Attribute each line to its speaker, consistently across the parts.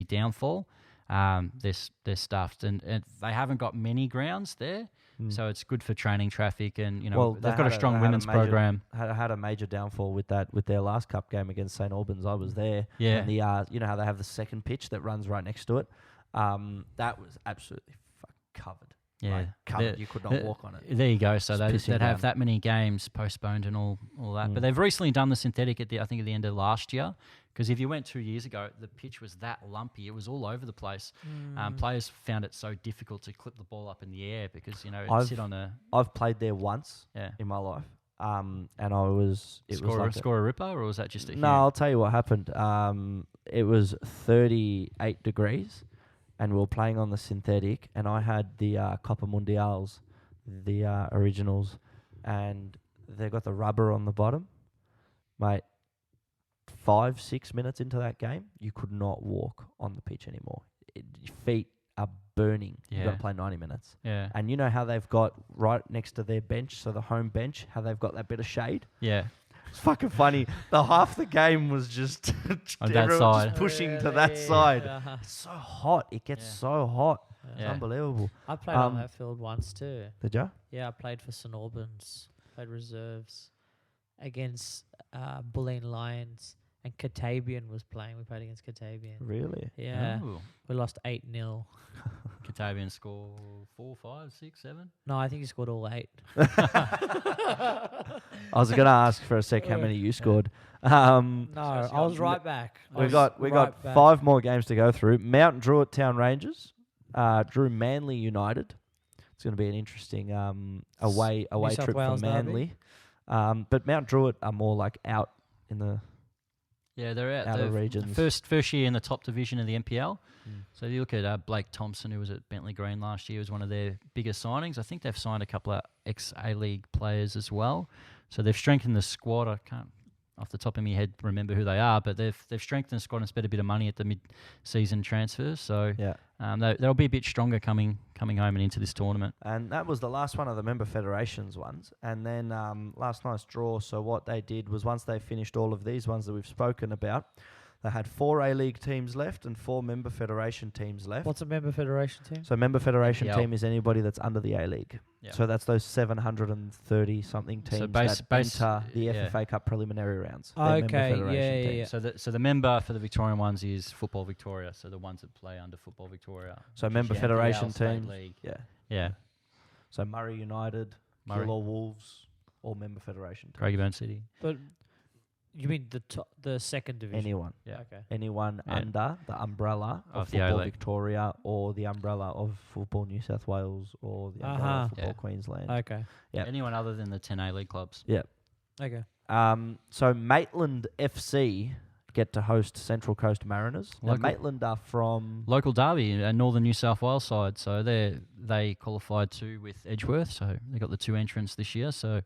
Speaker 1: big downfall. They're stuffed, and they haven't got many grounds there, so it's good for training traffic. And they've got a strong women's program.
Speaker 2: Had a major downfall with their last cup game against St Albans. I was there.
Speaker 1: Yeah.
Speaker 2: And the how they have the second pitch that runs right next to it. That was absolutely covered.
Speaker 1: Yeah,
Speaker 2: like, covered. You could not walk on it.
Speaker 1: There you go. So they'd
Speaker 2: pissing
Speaker 1: have
Speaker 2: down.
Speaker 1: that many games postponed and all that. But they've recently done the synthetic at the end of last year. Because if you went 2 years ago, the pitch was that lumpy. It was all over the place. Players found it so difficult to clip the ball up in the air because
Speaker 2: I've played there once in my life, and
Speaker 1: score a ripper, or was that just a
Speaker 2: No, I'll tell you what happened. It was 38 degrees, and we were playing on the synthetic, and I had the Copa Mundials, the originals, and they got the rubber on the bottom, mate. 5-6 minutes into that game, you could not walk on the pitch anymore. Your feet are burning.
Speaker 1: Yeah.
Speaker 2: You've got to play 90 minutes.
Speaker 1: Yeah.
Speaker 2: And you know how they've got right next to their bench, so the home bench, how they've got that bit of shade?
Speaker 1: Yeah.
Speaker 2: It's fucking funny. Half the game was just
Speaker 1: on that
Speaker 2: everyone
Speaker 1: side.
Speaker 2: just pushing to that side. It's so hot. It gets so hot. It's unbelievable.
Speaker 3: I played on that field once too.
Speaker 2: Did you?
Speaker 3: Yeah, I played for St Albans. Played reserves against Bulleen Lions. And Katabian was playing. We played against Katabian.
Speaker 2: Really?
Speaker 3: Yeah.
Speaker 1: Oh.
Speaker 3: We lost 8-0.
Speaker 1: Katabian score 4, 5, 6, 7?
Speaker 3: No, I think he scored all 8.
Speaker 2: I was going to ask for a sec how many you scored.
Speaker 3: No, I was right back.
Speaker 2: We got 5 more games to go through. Mount Druitt Town Rangers drew Manly United. It's going to be an interesting away trip for Manly. But Mount Druitt are more like out in the...
Speaker 1: Yeah, they're out
Speaker 2: of regions.
Speaker 1: First year in the top division of the NPL. So you look at Blake Thompson, who was at Bentley Green last year, was one of their biggest signings. I think they've signed a couple of ex-A-League players as well. So they've strengthened the squad. I can't, off the top of my head, remember who they are, but they've strengthened the squad and spent a bit of money at the mid-season transfers. So they'll be a bit stronger coming home and into this tournament.
Speaker 2: And that was the last one of the member federations ones. And then last night's draw, so what they did was once they finished all of these ones that we've spoken about, they had 4 A-League teams left and 4 member federation teams left.
Speaker 3: What's a member federation team?
Speaker 2: So member federation
Speaker 1: NPL.
Speaker 2: Team is anybody that's under the A-League.
Speaker 1: Yep.
Speaker 2: So that's those 730-something teams that enter the FFA Cup preliminary rounds.
Speaker 3: Okay,
Speaker 1: So the member for the Victorian ones is Football Victoria, so the ones that play under Football Victoria.
Speaker 2: So member federation
Speaker 1: NPL,
Speaker 2: teams.
Speaker 1: League.
Speaker 2: Yeah. So Murray United, Killor Wolves, all member federation teams.
Speaker 1: Craigieburn City.
Speaker 3: But you mean the second division?
Speaker 2: Anyone.
Speaker 1: Yeah.
Speaker 3: Okay.
Speaker 2: Anyone under the umbrella of
Speaker 1: the
Speaker 2: Football
Speaker 1: A-League.
Speaker 2: Victoria or the umbrella of Football New South Wales or the umbrella of Football Queensland.
Speaker 3: Okay.
Speaker 2: Yeah.
Speaker 1: Anyone other than the 10 A-League clubs.
Speaker 2: Yeah.
Speaker 3: Okay.
Speaker 2: So Maitland FC get to host Central Coast Mariners. Now, Maitland are from...
Speaker 1: Local derby, a northern New South Wales side. So they qualified too with Edgeworth. So they got the 2 entrants this year. So...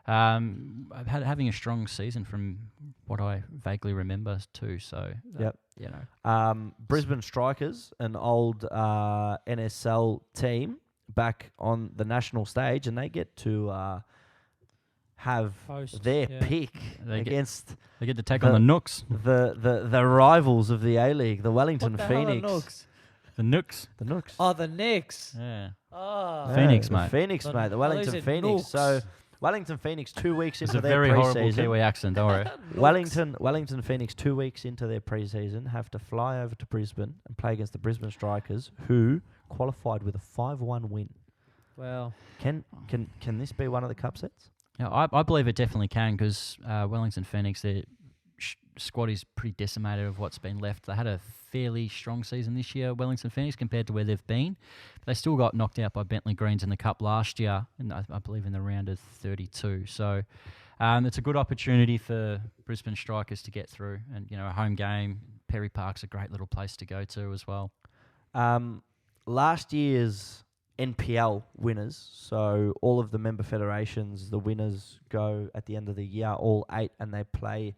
Speaker 1: having a strong season from what I vaguely remember too. So
Speaker 2: Brisbane Strikers, an old NSL team, back on the national stage, and they get to have their pick against.
Speaker 1: They get to take on the Nooks,
Speaker 2: the rivals of the A-League, the Wellington Phoenix.
Speaker 1: The Nooks.
Speaker 2: The Nooks.
Speaker 3: Oh, the Knicks.
Speaker 1: Yeah.
Speaker 3: Oh.
Speaker 1: Phoenix,
Speaker 2: the
Speaker 1: mate.
Speaker 2: Phoenix, mate. The Wellington Phoenix.
Speaker 3: Nooks.
Speaker 2: So. Wellington Phoenix 2 weeks into their
Speaker 1: very horrible
Speaker 2: pre-season.
Speaker 1: Kiwi accent, don't worry.
Speaker 2: Wellington Phoenix 2 weeks into their pre-season have to fly over to Brisbane and play against the Brisbane Strikers, who qualified with a 5-1 win.
Speaker 3: Well,
Speaker 2: can this be one of the cup sets?
Speaker 1: Yeah, I believe it definitely can because Wellington Phoenix, their squad is pretty decimated of what's been left. They had a fairly strong season this year, Wellington Phoenix, compared to where they've been. But they still got knocked out by Bentley Greens in the Cup last year, and I believe in the round of 32. So it's a good opportunity for Brisbane Strikers to get through. And, a home game, Perry Park's a great little place to go to as well.
Speaker 2: Last year's NPL winners, so all of the member federations, the winners go at the end of the year, all 8, and they play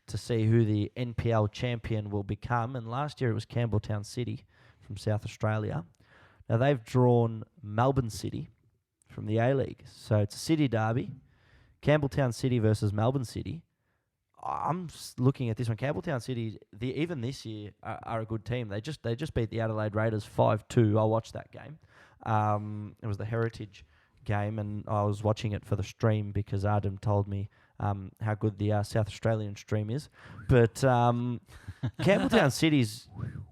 Speaker 2: to see who the NPL champion will become. And last year it was Campbelltown City from South Australia. Now they've drawn Melbourne City from the A-League. So it's a city derby. Campbelltown City versus Melbourne City. looking at this one. Campbelltown City, even this year, are a good team. They just beat the Adelaide Raiders 5-2. I watched that game. It was the Heritage game, and I was watching it for the stream because Adam told me how good the South Australian stream is. But Campbelltown City's,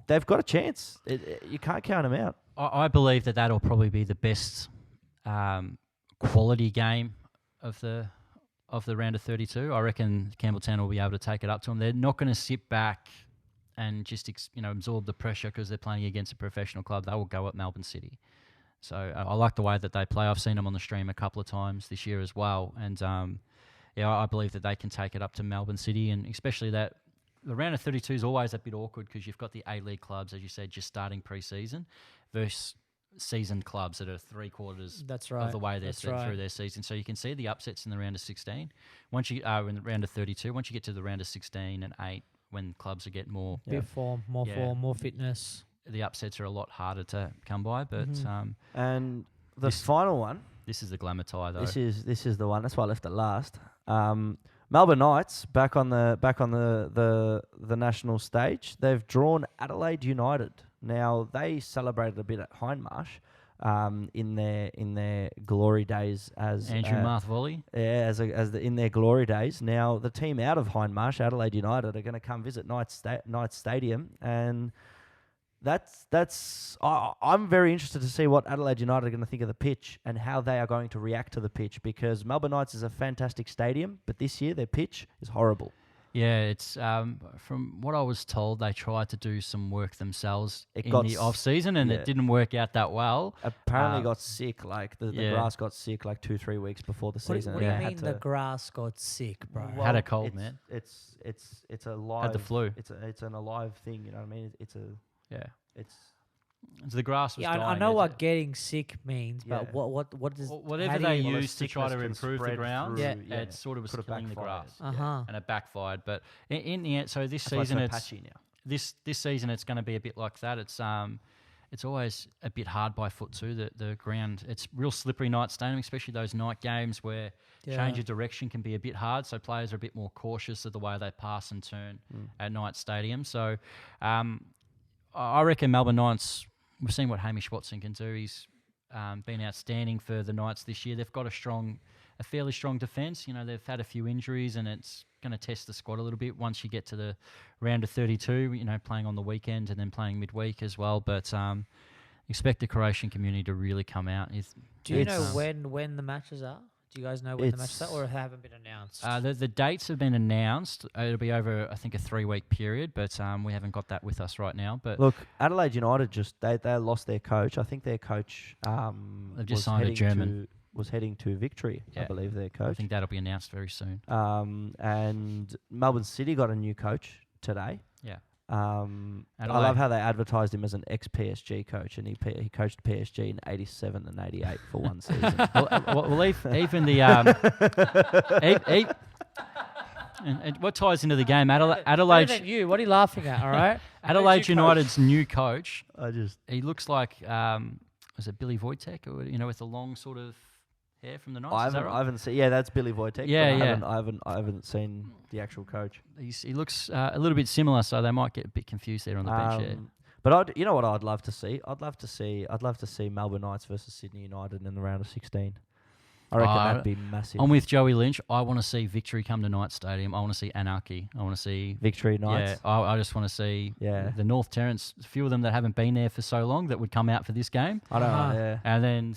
Speaker 2: they've got a chance. You can't count them out.
Speaker 1: I believe that'll probably be the best quality game of the round of 32. I reckon Campbelltown will be able to take it up to them. They're not going to sit back and just absorb the pressure because they're playing against a professional club. They will go at Melbourne City. So I like the way that they play. I've seen them on the stream a couple of times this year as well. And I believe that they can take it up to Melbourne City, and especially that the round of 32 is always a bit awkward because you've got the A-League clubs, as you said, just starting pre-season versus seasoned clubs that are three-quarters of the way through their season. So you can see the upsets in the round of 16. Once you in the round of 32, once you get to the round of 16 and 8, when clubs are getting more
Speaker 3: form, more fitness,
Speaker 1: the upsets are a lot harder to come by. But
Speaker 2: and the final one,
Speaker 1: this is the glamour tie though.
Speaker 2: This is the one. That's why I left it last. Melbourne Knights back on the national stage. They've drawn Adelaide United. Now they celebrated a bit at Hindmarsh in their glory days as
Speaker 1: Andrew Marth-Volley.
Speaker 2: Yeah, in their glory days. Now the team out of Hindmarsh, Adelaide United, are going to come visit Knights Stadium, and I'm very interested to see what Adelaide United are going to think of the pitch and how they are going to react to the pitch, because Melbourne Knights is a fantastic stadium, but this year their pitch is horrible.
Speaker 1: Yeah, it's from what I was told, they tried to do some work themselves in the off season, and it didn't work out that well.
Speaker 2: Apparently, got sick. Like the grass got sick like 2-3 weeks before the season.
Speaker 3: What do you mean the grass got sick, bro?
Speaker 1: Well, had a cold, man.
Speaker 2: It's a live.
Speaker 1: Had the flu.
Speaker 2: It's an alive thing. You know what I mean? It's
Speaker 1: the grass was dying.
Speaker 3: I know what getting sick means, but what does
Speaker 1: whatever they used to try to improve the ground, it sort of was killing the grass, and it backfired. But in the end, so this season this season it's going to be a bit like that. It's always a bit hard by foot too. The ground, it's real slippery night stadium, especially those night games where change of direction can be a bit hard. So players are a bit more cautious of the way they pass and turn at night stadium. So I reckon Melbourne Knights, we've seen what Hamish Watson can do. He's been outstanding for the Knights this year. They've got a fairly strong defence. They've had a few injuries, and it's going to test the squad a little bit once you get to the round of 32, playing on the weekend and then playing midweek as well. But expect the Croatian community to really come out.
Speaker 3: Do you know when the matches are? Do you guys know when the matches are, or haven't been announced?
Speaker 1: The dates have been announced. It'll be over, I think, a 3-week period, but we haven't got that with us right now. But
Speaker 2: look, Adelaide United they lost their coach. I think their coach
Speaker 1: they've just signed a German.
Speaker 2: Was heading to victory, I believe, their coach.
Speaker 1: I think that'll be announced very soon.
Speaker 2: And Melbourne City got a new coach today.
Speaker 1: Yeah.
Speaker 2: I love how they advertised him as an ex-PSG coach, and he coached PSG in 87 and 88 for one season.
Speaker 1: well, even the and what ties into the game? Adelaide.
Speaker 3: Better than you. What are you laughing at? All right.
Speaker 1: Adelaide United's new coach.
Speaker 2: He
Speaker 1: looks like was it Billy Wojtek, or with the long sort of hair from the Knights?
Speaker 2: I haven't seen. Yeah, that's Billy Wojtek.
Speaker 1: Yeah,
Speaker 2: I haven't seen the actual coach.
Speaker 1: He looks a little bit similar, so they might get a bit confused there on the bench. Yeah.
Speaker 2: But you know what I'd love to see? I'd love to see Melbourne Knights versus Sydney United in the round of 16. I reckon that'd be massive.
Speaker 1: I'm with Joey Lynch. I want to see victory come to Knights Stadium. I want to see anarchy. I want to see
Speaker 2: victory Knights.
Speaker 1: Yeah, I just want to see the North Terrace. A few of them that haven't been there for so long that would come out for this game.
Speaker 2: I don't know. Yeah.
Speaker 1: And then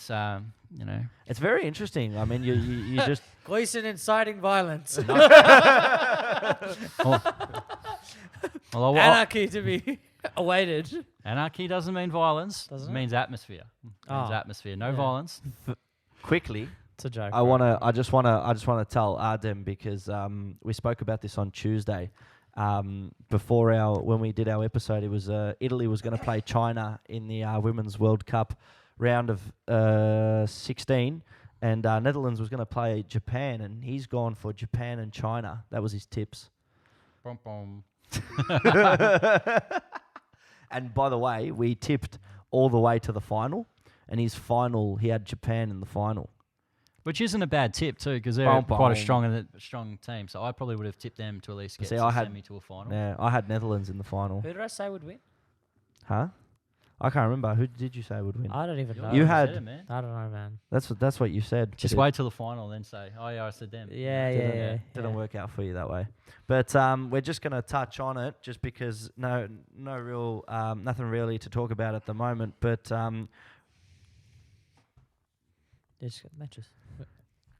Speaker 2: it's very interesting. I mean, you just
Speaker 3: Gleeson inciting violence. Anarchy to be awaited.
Speaker 1: Anarchy doesn't mean violence.
Speaker 3: Doesn't
Speaker 1: it means atmosphere. It means atmosphere. No violence.
Speaker 2: Quickly.
Speaker 3: It's a joke.
Speaker 2: I just wanna tell Ardem, because we spoke about this on Tuesday. Before when we did our episode, it was Italy was going to play China in the Women's World Cup round of 16, and Netherlands was going to play Japan, and he's gone for Japan and China. That was his tips.
Speaker 1: Bum, bum.
Speaker 2: And by the way, we tipped all the way to the final, and his final, he had Japan in the final.
Speaker 1: Which isn't a bad tip too, because they're
Speaker 2: Bom,
Speaker 1: quite a
Speaker 2: bom.
Speaker 1: strong team. So I probably would have tipped them to at least get
Speaker 2: See,
Speaker 1: to
Speaker 2: I
Speaker 1: a
Speaker 2: had-
Speaker 1: semi to a final.
Speaker 2: Yeah, I had Netherlands in the final.
Speaker 3: Who did I say would win?
Speaker 2: Huh? I can't remember. Who did you say would win?
Speaker 3: I don't even know.
Speaker 2: You
Speaker 1: You
Speaker 2: had-
Speaker 1: said it, man.
Speaker 3: I don't know, man.
Speaker 2: That's what you said.
Speaker 1: Just
Speaker 2: but it
Speaker 1: wait till the final, then say, "Oh yeah, I said them."
Speaker 3: Yeah,
Speaker 2: Didn't-
Speaker 3: yeah.
Speaker 2: didn't work out for you that way. But we're just going to touch on it, just because no real nothing really to talk about at the moment. But
Speaker 3: Just matches.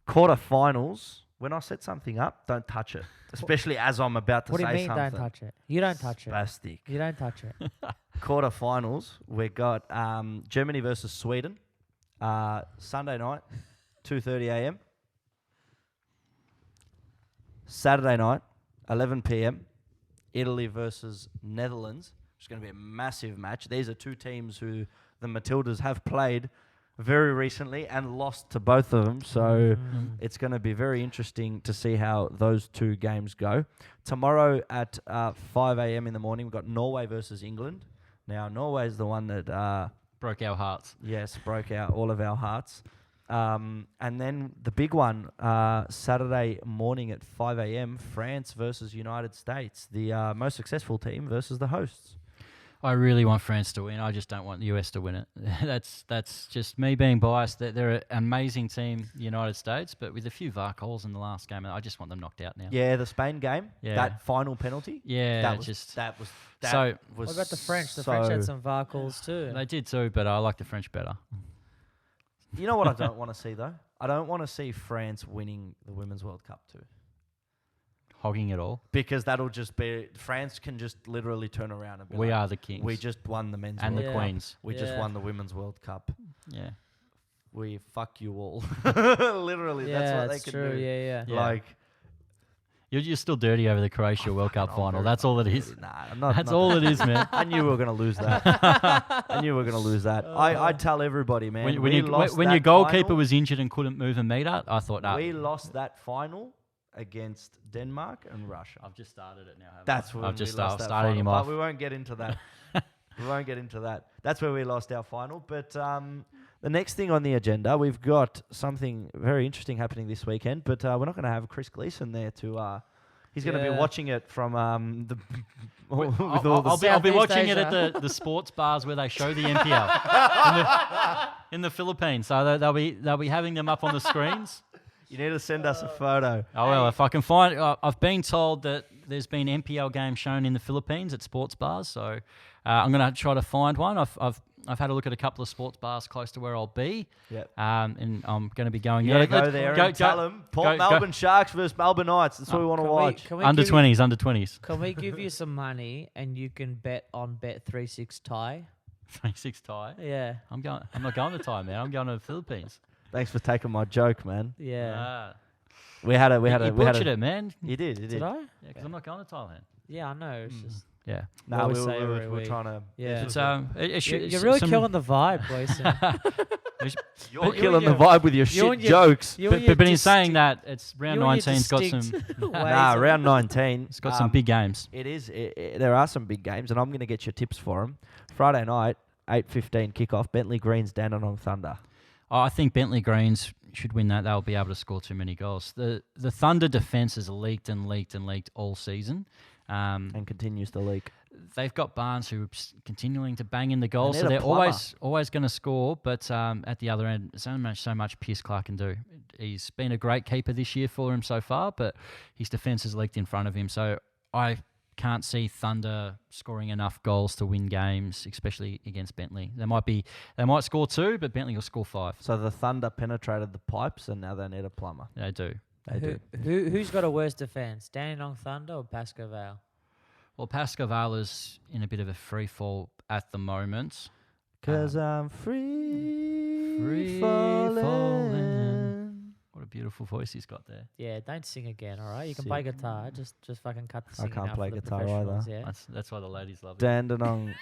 Speaker 2: quarterfinals, when I set something up, don't touch it, especially as I'm about to
Speaker 3: What do
Speaker 2: say
Speaker 3: you mean?
Speaker 2: something.
Speaker 3: Don't touch it. You don't touch it.
Speaker 2: Spastic.
Speaker 3: You don't touch it.
Speaker 2: Quarterfinals, we got Germany versus Sweden, Sunday night, 2:30 a.m. Saturday night, 11 p.m. Italy versus Netherlands. It's going to be a massive match. These are two teams who the Matildas have played very recently and lost to both of them. So it's going to be very interesting to see how those two games go. Tomorrow at 5 a.m. in the morning, we've got Norway versus England. Now, Norway is the one that,
Speaker 1: Broke our hearts.
Speaker 2: yes, broke out all of our hearts. And then the big one, Saturday morning at 5 a.m., France versus United States. The most successful team versus the hosts.
Speaker 1: I really want France to win. I just don't want the US to win it. That's just me being biased. They're an amazing team, the United States, but with a few VAR calls in the last game, I just want them knocked out now.
Speaker 2: Yeah, the Spain game,
Speaker 1: Yeah.
Speaker 2: that final penalty.
Speaker 1: Yeah,
Speaker 2: that was
Speaker 1: just
Speaker 2: that was
Speaker 1: so.
Speaker 3: What about the French? The
Speaker 2: so-
Speaker 3: French had some VAR calls too.
Speaker 1: They did too, but I like the French better.
Speaker 2: You know what I don't want to see though? I don't want to see France winning the Women's World Cup too.
Speaker 1: Hogging it all.
Speaker 2: Because that'll just be France can just literally turn around and be
Speaker 1: We
Speaker 2: like,
Speaker 1: are the kings.
Speaker 2: we just won the men's
Speaker 1: and
Speaker 2: World
Speaker 1: the
Speaker 3: Yeah.
Speaker 2: Cup.
Speaker 1: queens.
Speaker 2: We just
Speaker 3: Yeah.
Speaker 2: won the Women's World Cup.
Speaker 1: Yeah.
Speaker 2: We fuck you all. Literally,
Speaker 3: yeah,
Speaker 2: that's what they
Speaker 3: it's
Speaker 2: can
Speaker 3: true.
Speaker 2: do.
Speaker 3: Yeah.
Speaker 1: Yeah.
Speaker 2: Like
Speaker 1: You're still dirty over the Croatia World Cup
Speaker 2: I'm
Speaker 1: final.
Speaker 2: very
Speaker 1: That's all it
Speaker 2: fucking
Speaker 1: is.
Speaker 2: dirty. Nah, I'm not.
Speaker 1: That's
Speaker 2: not
Speaker 1: all
Speaker 2: that-
Speaker 1: it is, man.
Speaker 2: I knew we were gonna lose that. I knew we were gonna lose that. I tell everybody, man.
Speaker 1: When,
Speaker 2: we lost
Speaker 1: when
Speaker 2: that
Speaker 1: your goalkeeper
Speaker 2: final,
Speaker 1: was injured and couldn't move a meter, I thought, nah,
Speaker 2: we lost that final against Denmark and Russia.
Speaker 1: I've just started it now.
Speaker 2: That's when
Speaker 1: I've just
Speaker 2: we lost that
Speaker 1: started
Speaker 2: final.
Speaker 1: him
Speaker 2: But
Speaker 1: off.
Speaker 2: we won't get into that. We won't get into that. That's where we lost our final. But the next thing on the agenda, we've got something very interesting happening this weekend. But we're not going to have Chris Gleeson there to. He's going to be
Speaker 3: Yeah.
Speaker 2: watching it from the. with all
Speaker 1: I'll,
Speaker 2: the
Speaker 1: I'll be
Speaker 3: Southeast
Speaker 1: watching it
Speaker 3: Asia.
Speaker 1: at the sports bars where they show the NPL in the Philippines. So they'll be having them up on the screens.
Speaker 2: You need to send us a photo.
Speaker 1: Oh well, if I can find, I've been told that there's been NPL games shown in the Philippines at sports bars. So I'm going to try to find one. I've had a look at a couple of sports bars close to where I'll be.
Speaker 2: Yep.
Speaker 1: And I'm going to be going.
Speaker 2: You got to
Speaker 1: there.
Speaker 2: go there
Speaker 1: Go-
Speaker 2: and tell them. Port
Speaker 1: go-
Speaker 2: Melbourne Sharks versus Melbourne Knights. That's what we want to watch.
Speaker 1: Under 20s, under 20s.
Speaker 3: Can we give you some money and you can bet on Bet36 tie?
Speaker 1: 26 tie.
Speaker 3: Yeah.
Speaker 1: I'm not going to Thai, man. I'm going to the Philippines.
Speaker 2: Thanks for taking my joke, man.
Speaker 3: Yeah.
Speaker 1: Ah.
Speaker 2: We had a
Speaker 1: You butchered it, man.
Speaker 2: You did. You did.
Speaker 3: Did I?
Speaker 1: Yeah, because I'm not going to Thailand.
Speaker 3: Yeah, I know. It's just
Speaker 1: Yeah.
Speaker 2: No,
Speaker 3: What
Speaker 2: we
Speaker 3: we say
Speaker 2: were
Speaker 3: every week.
Speaker 2: trying to.
Speaker 3: Yeah.
Speaker 1: It's
Speaker 3: you're really killing the vibe, Gleeson.
Speaker 2: You're
Speaker 3: you
Speaker 2: killing
Speaker 3: and
Speaker 2: the
Speaker 3: your-
Speaker 2: vibe with your
Speaker 3: you
Speaker 2: shit
Speaker 3: and your-
Speaker 2: jokes.
Speaker 3: You and your
Speaker 1: But in saying
Speaker 3: distinct-
Speaker 1: that, it's round
Speaker 3: you and your
Speaker 1: 19's got some.
Speaker 3: distinct ways
Speaker 2: Nah,
Speaker 3: of-
Speaker 2: round 19.
Speaker 1: It's got some big games.
Speaker 2: It is. There are some big games, and I'm going to get your tips for them. Friday night, 8:15 kickoff. Bentley Greens, Dandenong Thunder.
Speaker 1: I think Bentley Greens should win that. They'll be able to score too many goals. The Thunder defense has leaked and leaked and leaked all season.
Speaker 2: And continues to leak.
Speaker 1: They've got Barnes who continuing to bang in the goals,
Speaker 2: They
Speaker 1: so
Speaker 2: need a
Speaker 1: they're
Speaker 2: plumber.
Speaker 1: always going to score. But at the other end, so much Pierce Clark can do. He's been a great keeper this year for him so far, but his defense has leaked in front of him. So I can't see Thunder scoring enough goals to win games, especially against Bentley. They might score 2, but Bentley will score 5.
Speaker 2: So the Thunder penetrated the pipes, and now they need a plumber.
Speaker 1: They do.
Speaker 2: They do.
Speaker 3: Who's got a worse defense, Dandenong Thunder or Pascoe Vale?
Speaker 1: Well, Pascoe Vale is in a bit of a free fall at the moment.
Speaker 2: 'Cause I'm free,
Speaker 1: Free
Speaker 2: falling.
Speaker 1: falling. What a beautiful voice he's got there.
Speaker 3: Yeah, don't sing again, all right? You can
Speaker 2: Sing.
Speaker 3: play guitar. Just fucking cut the
Speaker 2: I
Speaker 3: singing
Speaker 2: can't
Speaker 3: out
Speaker 2: play
Speaker 3: for the
Speaker 2: guitar either.
Speaker 3: professionals, Yeah.
Speaker 1: That's why the ladies love it.
Speaker 2: Dandenong,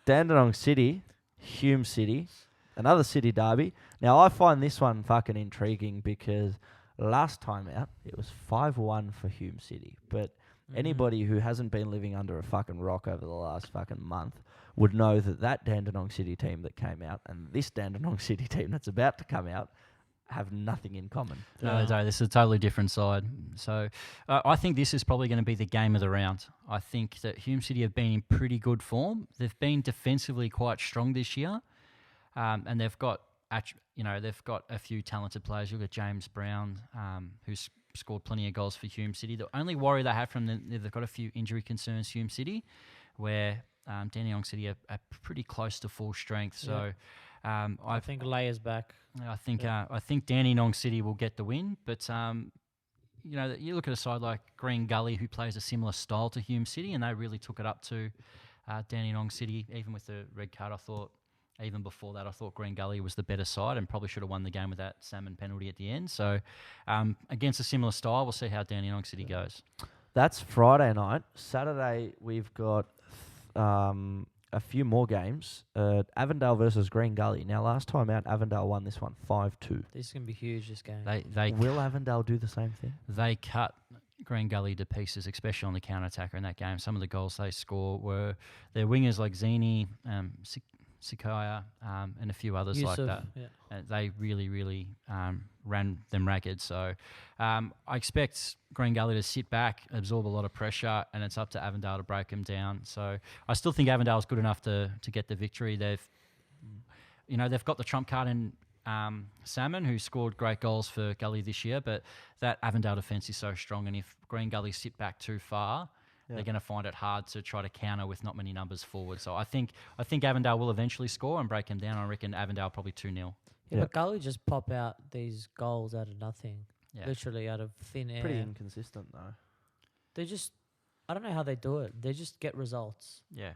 Speaker 2: Dandenong City, Hume City, another city derby. Now I find this one fucking intriguing because last time out it was 5-1 for Hume City, but Anybody who hasn't been living under a fucking rock over the last fucking month would know that Dandenong City team that came out and this Dandenong City team that's about to come out have nothing in common.
Speaker 1: No, they don't. This is a totally different side. So I think this is probably going to be the game of the round. I think that Hume City have been in pretty good form. They've been defensively quite strong this year, and they've got a few talented players. You've got James Brown, who's scored plenty of goals for Hume City. The only worry they have from them, they've got a few injury concerns, Hume City, where Dandenong City are pretty close to full strength. So
Speaker 3: I think Leia's back.
Speaker 1: I think Dandenong City will get the win, but you look at a side like Green Gully, who plays a similar style to Hume City, and they really took it up to Dandenong City. Even with the red card, I thought. Even before that, I thought Green Gully was the better side and probably should have won the game with that salmon penalty at the end. So, against a similar style, we'll see how Dandenong City goes.
Speaker 2: That's Friday night. Saturday, we've got a few more games. Avondale versus Green Gully. Now, last time out, Avondale won this one 5-2.
Speaker 3: This is going to be huge, this game.
Speaker 2: Will Avondale do the same thing?
Speaker 1: They cut Green Gully to pieces, especially on the counter-attacker in that game. Some of the goals they score were their wingers like Zini, Sikaya, and a few others
Speaker 3: Yusuf,
Speaker 1: like that.
Speaker 3: Yeah.
Speaker 1: They really, really ran them ragged. So I expect Green Gully to sit back, absorb a lot of pressure, and it's up to Avondale to break them down. So I still think Avondale's good enough to get the victory. They've got the trump card in Salmon, who scored great goals for Gully this year, but that Avondale defence is so strong, and if Green Gully sit back too far, they're going to find it hard to try to counter with not many numbers forward. So I think Avondale will eventually score and break them down. I reckon Avondale probably 2-0.
Speaker 3: Yeah, but Gully just pop out these goals out of nothing,
Speaker 1: Yeah.
Speaker 3: literally out of thin air.
Speaker 2: Pretty inconsistent, though.
Speaker 3: They just, I don't know how they do it. They just get results.
Speaker 1: Yeah.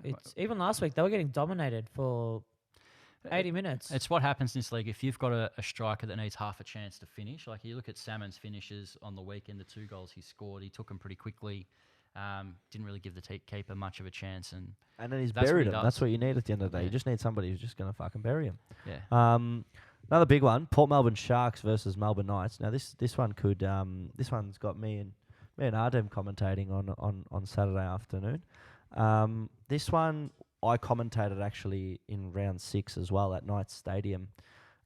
Speaker 3: It's even last week they were getting dominated for 80 minutes.
Speaker 1: It's what happens in this league. If you've got a striker that needs half a chance to finish, like you look at Salmon's finishes on the weekend, the 2 goals he scored, he took them pretty quickly. Didn't really give the keeper much of a chance, and
Speaker 2: then he's
Speaker 1: that's
Speaker 2: buried
Speaker 1: what
Speaker 2: him.
Speaker 1: he
Speaker 2: That's
Speaker 1: does.
Speaker 2: what you need at the end of the day.
Speaker 1: Yeah.
Speaker 2: You just need somebody who's just going to fucking bury him.
Speaker 1: Yeah.
Speaker 2: Another big one: Port Melbourne Sharks versus Melbourne Knights. Now this one could this one's got me and Ardem commentating on Saturday afternoon. This one I commentated actually in round 6 as well at Knights Stadium,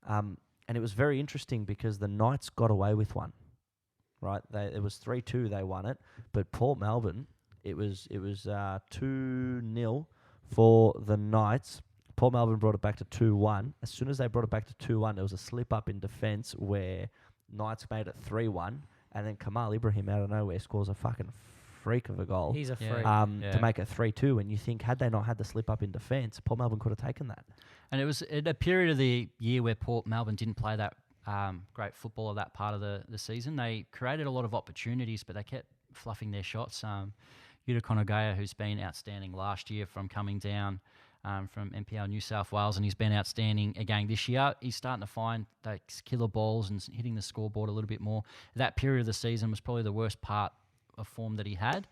Speaker 2: and it was very interesting because the Knights got away with one. Right, it was 3-2. They won it, but Port Melbourne, it was 2-0 for the Knights. Port Melbourne brought it back to 2-1. As soon as they brought it back to 2-1, there was a slip up in defence where Knights made it 3-1, and then Kamal Ibrahim out of nowhere scores a fucking freak of a goal.
Speaker 3: He's a freak.
Speaker 2: To make it 3-2, and you think had they not had the slip up in defence, Port Melbourne could have taken that.
Speaker 1: And it was in a period of the year where Port Melbourne didn't play that great football of that part of the season. They created a lot of opportunities, but they kept fluffing their shots. Yuta Konogaya, who's been outstanding last year from coming down from NPL New South Wales, and he's been outstanding again this year. He's starting to find those killer balls and hitting the scoreboard a little bit more. That period of the season was probably the worst part of form that he had.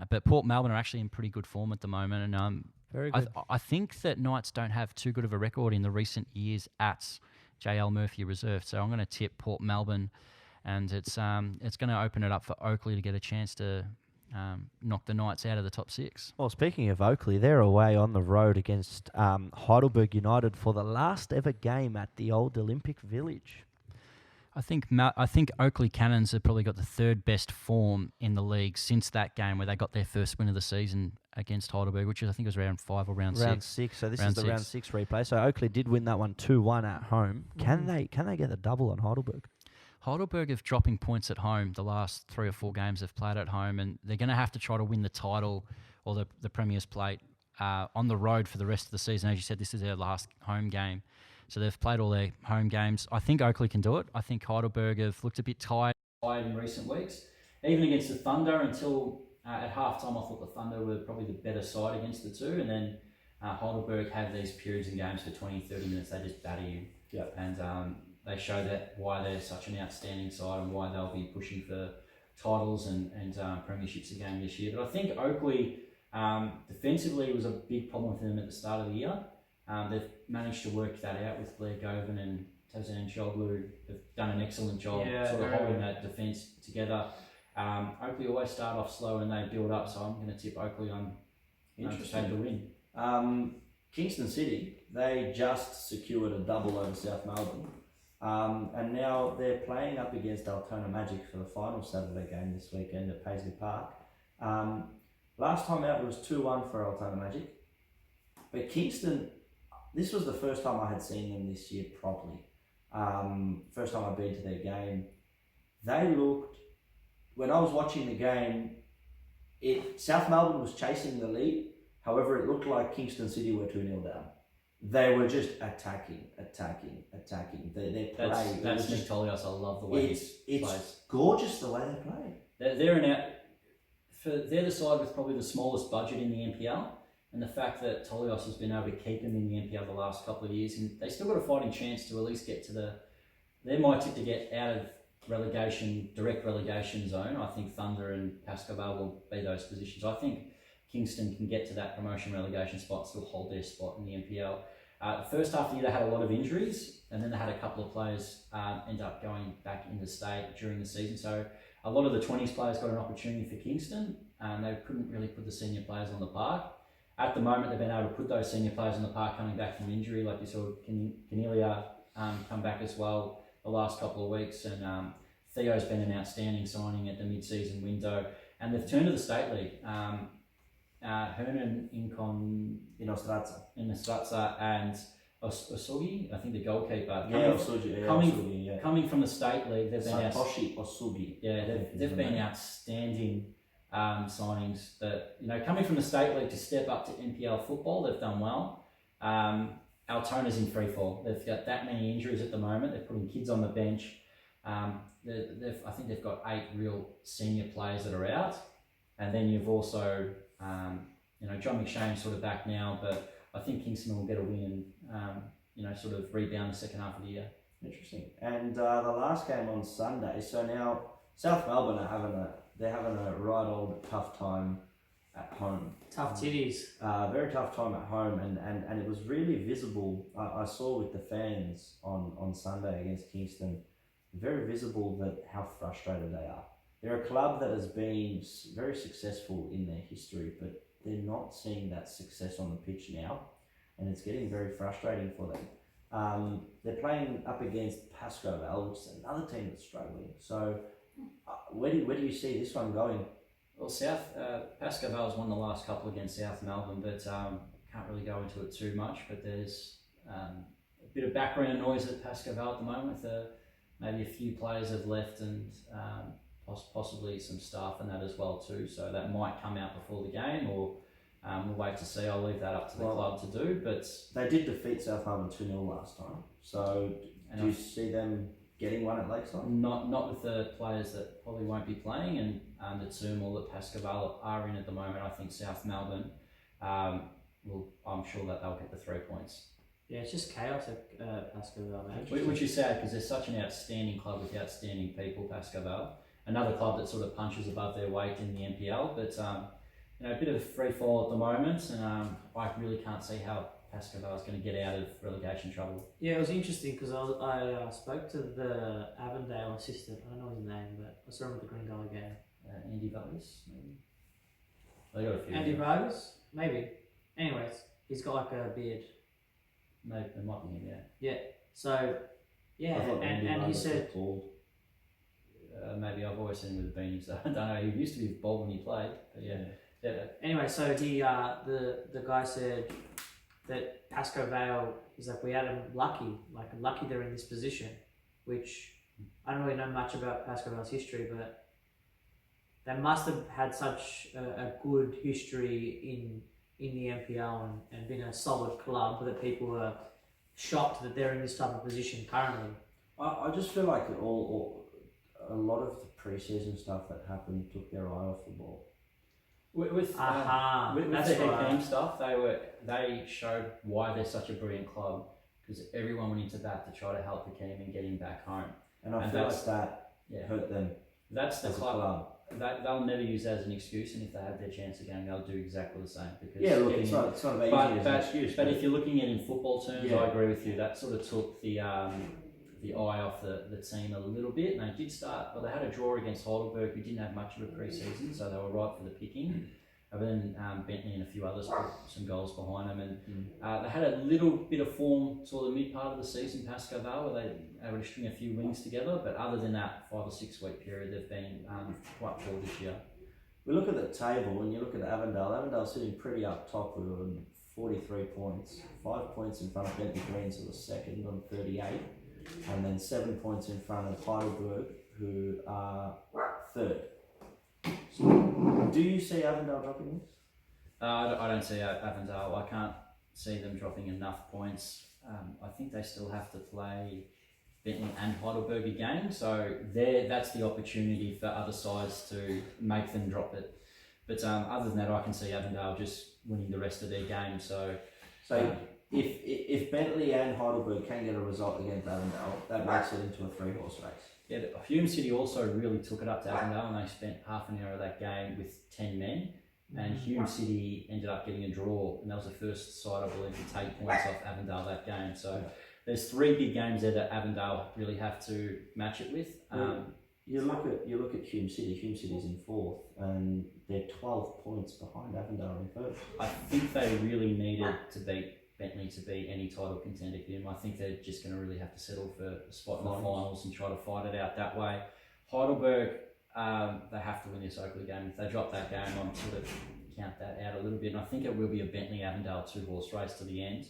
Speaker 1: But Port Melbourne are actually in pretty good form at the moment, and
Speaker 3: Very good.
Speaker 1: I think that Knights don't have too good of a record in the recent years at JL Murphy Reserve. So I'm going to tip Port Melbourne, and it's going to open it up for Oakley to get a chance to knock the Knights out of the top 6.
Speaker 2: Well, speaking of Oakley, they're away on the road against Heidelberg United for the last ever game at the old Olympic Village.
Speaker 1: I think Oakley Cannons have probably got the 3rd best form in the league since that game where they got their first win of the season against Heidelberg, which I think was round 5 or round 6.
Speaker 2: Round 6. So this
Speaker 1: Round
Speaker 2: is the
Speaker 1: six.
Speaker 2: round 6 replay. So Oakley did win that one 2-1 at home. Can they get the double on Heidelberg?
Speaker 1: Heidelberg are dropping points at home the last 3 or 4 games they've played at home, and they're going to have to try to win the title or the Premier's Plate on the road for the rest of the season. As you said, this is their last home game. So they've played all their home games. I think Oakley can do it. I think Heidelberg have looked a bit tired in recent weeks. Even against the Thunder until at half-time, I thought the Thunder were probably the better side against the two. And then Heidelberg have these periods in games for 20, 30 minutes. They just batter you.
Speaker 2: Yep.
Speaker 1: And they show that why they're such an outstanding side and why they'll be pushing for titles and premierships again this year. But I think Oakley, defensively, was a big problem for them at the start of the year. They've managed to work that out with Blair Govan and Tazan Shoglu. They've done an excellent job holding that defence together. Oakley always start off slow and they build up, so I'm going to tip Oakley on to take the win.
Speaker 2: Kingston City, they just secured a double over South Melbourne. And now they're playing up against Altona Magic for the final Saturday game this weekend at Paisley Park. Last time out it was 2-1 for Altona Magic. But Kingston, this was the first time I had seen them this year properly. First time I've been to their game. They looked, when I was watching the game, South Melbourne was chasing the lead. However, it looked like Kingston City were 2-0 down. They were just attacking. Their play.
Speaker 1: That's Nick Tolios. I love the way he plays.
Speaker 2: It's gorgeous the way they play.
Speaker 1: They're the side with probably the smallest budget in the NPL, and the fact that Tolios has been able to keep them in the NPL the last couple of years, and they still got a fighting chance to at least get to they're my tip to get out of direct relegation zone. I think Thunder and Pascoe will be those positions. I think Kingston can get to that promotion relegation spot, still hold their spot in the NPL. The first half of the year they had a lot of injuries, and then they had a couple of players end up going back in the state during the season. So a lot of the 20s players got an opportunity for Kingston, and they couldn't really put the senior players on the park. At the moment, they've been able to put those senior players on the park coming back from injury, like you saw Cornelia come back as well the last couple of weeks, and Theo's been an outstanding signing at the mid-season window, and they've turned to the state league. Hernan in Ostrazza and Osugi, I think the goalkeeper. Coming from the state league, they've been they've been outstanding signings. That coming from the state league to step up to NPL football, they've done well. Altona's in free fall. They've got that many injuries at the moment. They're putting kids on the bench. I think they've got 8 real senior players that are out, and then you've also John McShane's sort of back now, but I think Kingston will get a win and sort of rebound the second half of the year.
Speaker 2: Interesting. And the last game on Sunday. So now South Melbourne are having a right old tough time at home.
Speaker 3: Tough titties.
Speaker 2: Very tough time at home, and it was really visible. I saw with the fans on Sunday against Kingston, very visible that how frustrated they are. They're a club that has been very successful in their history, but they're not seeing that success on the pitch now, and it's getting very frustrating for them. They're playing up against Pascoe Vale, which is another team that's struggling. So, where do you see this one going?
Speaker 1: Well, Pascoe Vale's won the last couple against South Melbourne, but can't really go into it too much. But there's a bit of background noise at Pascoe Vale at the moment. With maybe a few players have left, and possibly some staff and that as well too. So that might come out before the game, or we'll wait to see. I'll leave that up to the club to do. But
Speaker 2: they did defeat South Melbourne 2-0 last time. So do you see them getting one at Lakeside?
Speaker 1: Not with the players that probably won't be playing, and the turmoil that Pascoe Vale are in at the moment. I think South Melbourne I'm sure that they'll get the 3 points.
Speaker 3: Yeah, it's just chaos at Pascoe Vale,
Speaker 1: Which is sad because they're such an outstanding club with outstanding people, Pascoe Vale. Another club that sort of punches above their weight in the NPL, but a bit of free fall at the moment, and I really can't see how Pascoe Vale is going to get out of relegation trouble.
Speaker 3: Yeah, it was interesting because I spoke to the Avondale assistant. I don't know his name, but I saw him at the Green Gully game.
Speaker 1: Andy Vargas, maybe. They got a few.
Speaker 3: Andy Vargas, maybe. Anyways, he's got like a beard.
Speaker 1: Maybe it might be him. Yeah.
Speaker 3: Yeah. So, yeah, and he said.
Speaker 1: Maybe I've always seen him with the beanie, so I don't know. He used to be bald when he played, but yeah.
Speaker 3: Anyway, so he the guy said that Pascoe Vale, he's like, we had him lucky they're in this position, which I don't really know much about Pascoe Vale's history, but they must have had such a good history in the NPL and been a solid club that people were shocked that they're in this type of position currently.
Speaker 2: I just feel like a lot of the pre-season stuff that happened took their eye off the ball.
Speaker 1: With the team stuff, they showed why they're such a brilliant club, because everyone went into bat to try to help the team and get him back home.
Speaker 2: And I feel like that hurt them.
Speaker 1: That's the club. They'll never use that as an excuse, and if they have their chance again, they'll do exactly the same. Because
Speaker 2: it's not about using it as an excuse.
Speaker 1: But if you're looking at it in football terms, I agree with you. That sort of took the the eye off the team a little bit. And they did start, well, they had a draw against Heidelberg, who didn't have much of a pre-season, so they were right for the picking. And then Bentley and a few others put some goals behind them. And they had a little bit of form sort of the mid part of the season, Pasco Vale, where they were to string a few wins together. But other than that 5 or 6 week period, they've been quite poor this year.
Speaker 4: We look at the table, when you look at Avondale, Avondale's sitting pretty up top with 43 points, 5 points in front of Bentley Greens, who are second on 38, and then 7 points in front of Heidelberg, who are third. So, do you see Avondale dropping this?
Speaker 1: I don't see Avondale. I can't see them dropping enough points. I think they still have to play Bentley and Heidelberg again, so that's the opportunity for other sides to make them drop it. But other than that, I can see Avondale just winning the rest of their games. So
Speaker 4: if Bentley and Heidelberg can get a result against Avondale, that makes it into a 3-horse race.
Speaker 1: Yeah, Hume City also really took it up to Avondale, and they spent half an hour of that game with 10 men. And Hume City ended up getting a draw, and that was the first side, I believe, to take points off Avondale that game. So there's 3 big games there that Avondale really have to match it with.
Speaker 4: You look at Hume City. Hume City's in 4th, and they're 12 points behind Avondale in 1st.
Speaker 1: I think they really needed to beat Bentley to be any title contender for him. I think they're just going to really have to settle for a spot in the finals and try to fight it out that way. Heidelberg, they have to win this Oakley game. If they drop that game, I'm sort of count that out a little bit. And I think it will be a Bentley Avondale 2-horse race to the end.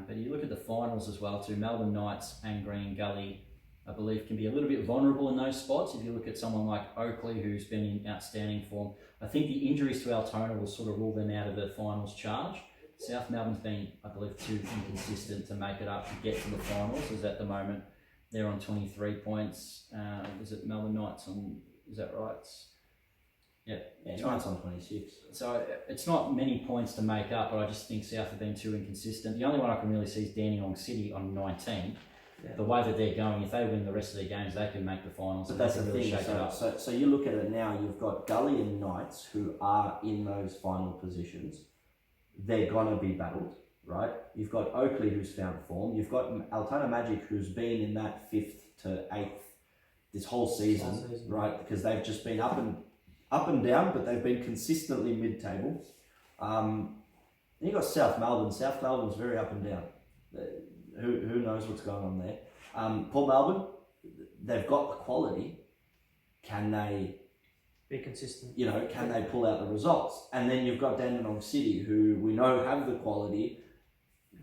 Speaker 1: But you look at the finals as well too. Melbourne Knights and Green Gully, I believe, can be a little bit vulnerable in those spots. If you look at someone like Oakley, who's been in outstanding form, I think the injuries to Altona will sort of rule them out of the finals charge. South Melbourne's been, I believe, too inconsistent to make it up to get to the finals, as at the moment they're on 23 points. Is it Melbourne Knights on, is that right?
Speaker 4: Yeah, Knights on 26.
Speaker 1: So it's not many points to make up, but I just think South have been too inconsistent. The only one I can really see is Dandenong City on 19. Yeah. The way that they're going, if they win the rest of their games, they can make the finals.
Speaker 4: But that's the
Speaker 1: really
Speaker 4: thing.
Speaker 1: Shake it up.
Speaker 4: So you look at it now, you've got Gully and Knights who are in those final positions. They're going to be battled, right? You've got Oakley who's found form. You've got Altona Magic who's been in that 5th to 8th this whole season, right? Because they've just been up and down, but they've been consistently mid-table. Then you've got South Melbourne. South Melbourne's very up and down. Who knows what's going on there? Port Melbourne, they've got the quality. Can they
Speaker 3: be consistent?
Speaker 4: Can they pull out the results? And then you've got Dandenong City, who we know have the quality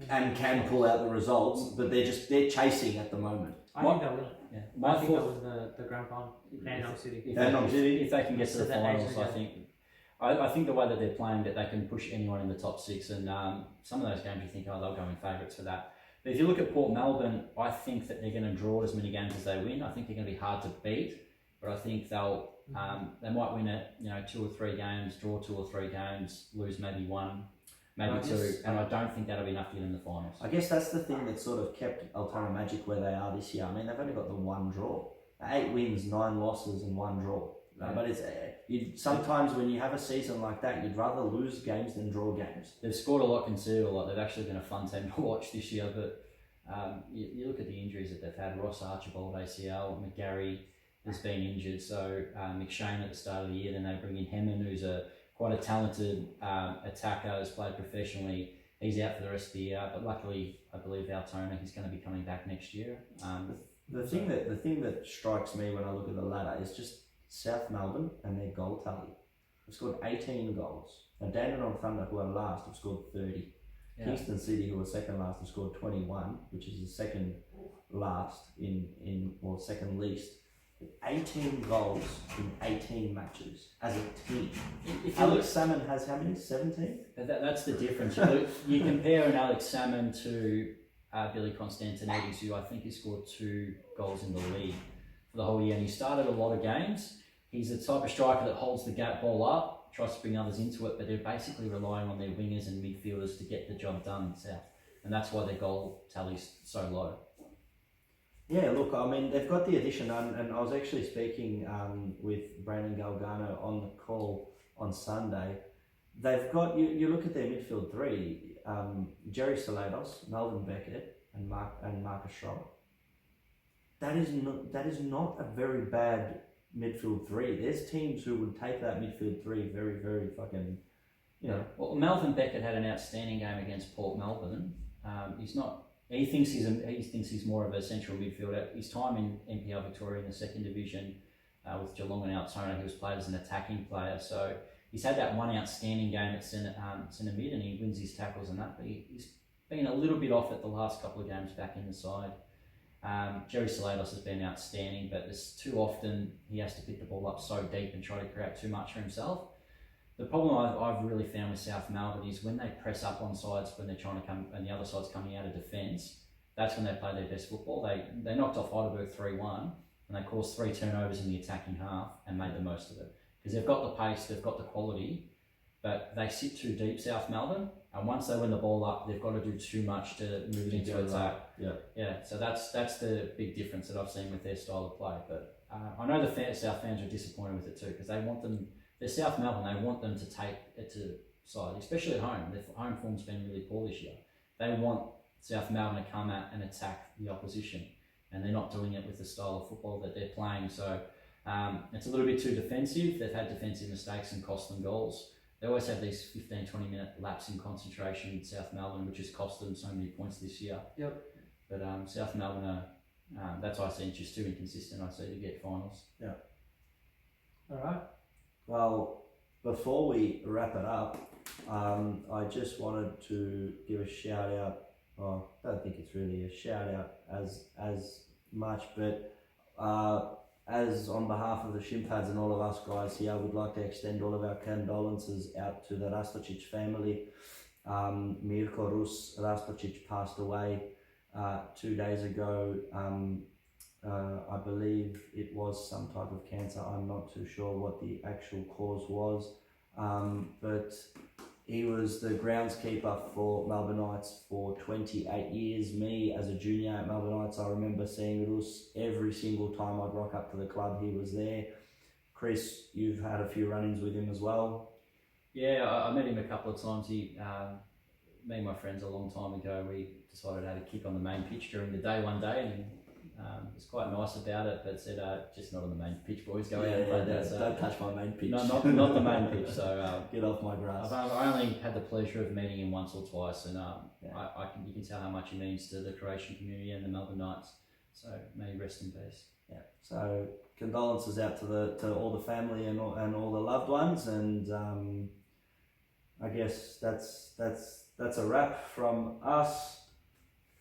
Speaker 4: and can pull out the results, but they're chasing at the moment.
Speaker 3: I think they'll win it.
Speaker 1: Yeah.
Speaker 3: I think they'll win the grand final. Dandenong City.
Speaker 1: If they can get to the finals, I think the way that they're playing, that they can push anyone in the top 6, and some of those games you think, they'll go in favourites for that. But if you look at Port Melbourne, I think that they're going to draw as many games as they win. I think they're going to be hard to beat, but I think they might win it, 2 or 3 games, draw 2 or 3 games, lose maybe 1, maybe 2, and I don't think that'll be enough to get in the finals.
Speaker 4: I guess that's the thing that sort of kept Altona Magic where they are this year. I mean, they've only got the 1 draw, 8 wins, 9 losses, and 1 draw. Right? But sometimes when you have a season like that, you'd rather lose games than draw games.
Speaker 1: They've scored a lot, conceded a lot. They've actually been a fun team to watch this year. But you look at the injuries that they've had. Ross Archibald, ACL, McGarry has been injured. So McShane at the start of the year. Then they bring in Hemmon, who's quite a talented attacker, has played professionally. He's out for the rest of the year. But luckily, I believe Altona, he's going to be coming back next year.
Speaker 4: The thing that strikes me when I look at the ladder is just South Melbourne and their goal tally. They've scored 18 goals. Now Dandenong Thunder, who are last, have scored 30. Yeah. Kingston City, who are second last, have scored 21, which is the second last or second least. 18 goals in 18 matches as a team. Alex Salmon has how many? 17?
Speaker 1: That's the difference. You compare an Alex Salmon to Billy Constantinides, who I think has scored 2 goals in the league for the whole year, and he started a lot of games. He's the type of striker that holds the gap ball up, tries to bring others into it, but they're basically relying on their wingers and midfielders to get the job done in South, and that's why their goal tally's so low.
Speaker 4: Yeah, look, I mean, they've got the addition, and I was actually speaking with Brandon Galgano on the call on Sunday. They've got, you look at their midfield 3, Jerry Salados, Melvin Beckett, and Marcus Schroeder. that is not a very bad midfield three. There's teams who would take that midfield three very, very fucking, you know.
Speaker 1: Well, Melvin Beckett had an outstanding game against Port Melbourne. He's not. He thinks he's more of a central midfielder. His time in NPL Victoria in the second division with Geelong and Altona, he was played as an attacking player. So he's had that one outstanding game at centre mid, and he wins his tackles and that. But he's been a little bit off at the last couple of games back in the side. Jerry Salados has been outstanding, but there's too often he has to pick the ball up so deep and try to create too much for himself. The problem I've really found with South Melbourne is when they press up on sides, when they're trying to come and the other side's coming out of defence, that's when they play their best football. They knocked off Heidelberg 3-1 and they caused 3 turnovers in the attacking half and made the most of it. Because they've got the pace, they've got the quality, but they sit too deep, South Melbourne, and once they win the ball up, they've got to do too much to move it into attack. Yeah. So that's the big difference that I've seen with their style of play. But I know the South fans are disappointed with it too, because they want them. They're South Melbourne. They want them to take it to side, especially at home. Their home form's been really poor this year. They want South Melbourne to come out and attack the opposition, and they're not doing it with the style of football that they're playing. So it's a little bit too defensive. They've had defensive mistakes and cost them goals. They always have these 15-20 minute lapse in concentration in South Melbourne, which has cost them so many points this year.
Speaker 3: Yep.
Speaker 1: But South Melbourne are, that's why I see just too inconsistent, I see, to get finals.
Speaker 4: Yeah.
Speaker 3: All right.
Speaker 4: Well, before we wrap it up, I just wanted to give a shout out. I don't think it's really a shout out as much, but as on behalf of the Shimpads and all of us guys here, I would like to extend all of our condolences out to the Rastocic family. Mirko Rus Rastocic passed away 2 days ago. I believe it was some type of cancer. I'm not too sure what the actual cause was, but he was the groundskeeper for Melbourne Knights for 28 years. Me, as a junior at Melbourne Knights, I remember seeing Rus every single time I'd rock up to the club, he was there. Chris, you've had a few run-ins with him as well.
Speaker 1: Yeah, I met him a couple of times. Me and my friends a long time ago, we decided to have a kick on the main pitch during the day one day, and was quite nice about it, but said, just not on the main pitch, boys, go out and play that. So
Speaker 4: don't touch my main pitch.
Speaker 1: No, not the main pitch. So
Speaker 4: get off my grass.
Speaker 1: I only had the pleasure of meeting him once or twice, and you can tell how much he means to the Croatian community and the Melbourne Knights. So may he rest in peace.
Speaker 4: Yeah. So condolences out to all the family and all the loved ones, and I guess that's a wrap from us.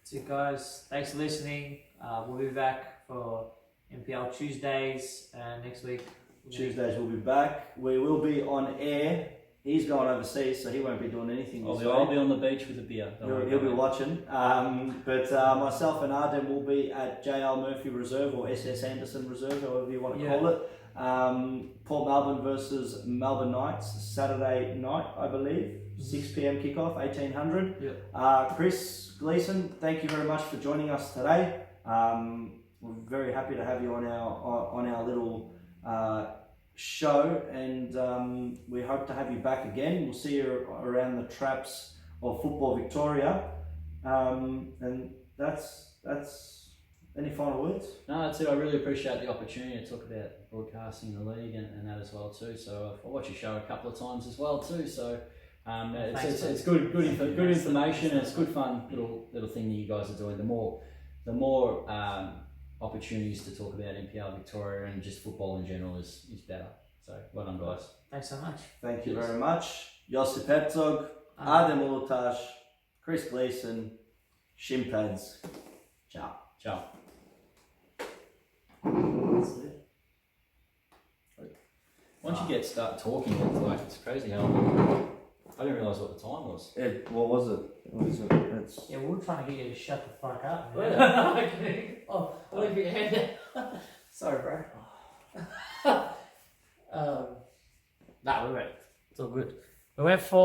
Speaker 3: That's it, guys. Thanks for listening. We'll be back for NPL Tuesdays next week.
Speaker 4: Tuesdays we'll be back. We will be on air. He's going overseas, so he won't be doing anything this week.
Speaker 1: I'll be on the beach with a beer.
Speaker 4: He'll be watching. But myself and Arden will be at JL Murphy Reserve or SS Anderson Reserve, however you want to call it. Port Melbourne versus Melbourne Knights, Saturday night, I believe. 6 p.m. kickoff, 1800.
Speaker 3: Yep.
Speaker 4: Chris Gleeson, thank you very much for joining us today. We're very happy to have you on our little show, and we hope to have you back again. We'll see you around the traps of Football Victoria, and that's any final words?
Speaker 1: No, that's it. I really appreciate the opportunity to talk about broadcasting the league and that as well too. So I watch your show a couple of times as well too. So it's good information, and it's good fun little thing that you guys are doing. The more opportunities to talk about NPL Victoria and just football in general is better. So well done, guys.
Speaker 3: Thanks so much.
Speaker 4: Thank you very much. Josip Herzog, Adem Ulutash, Chris Gleeson, Shimpads. Ciao.
Speaker 1: Ciao. Once you start talking, it's crazy how I didn't realise what the time was.
Speaker 4: What was it?
Speaker 3: Yeah, we were trying to get you to shut the fuck up, man.
Speaker 1: Yeah.
Speaker 3: Oh, leave your hand down. Sorry, bro. No, we went. It's all good. We went for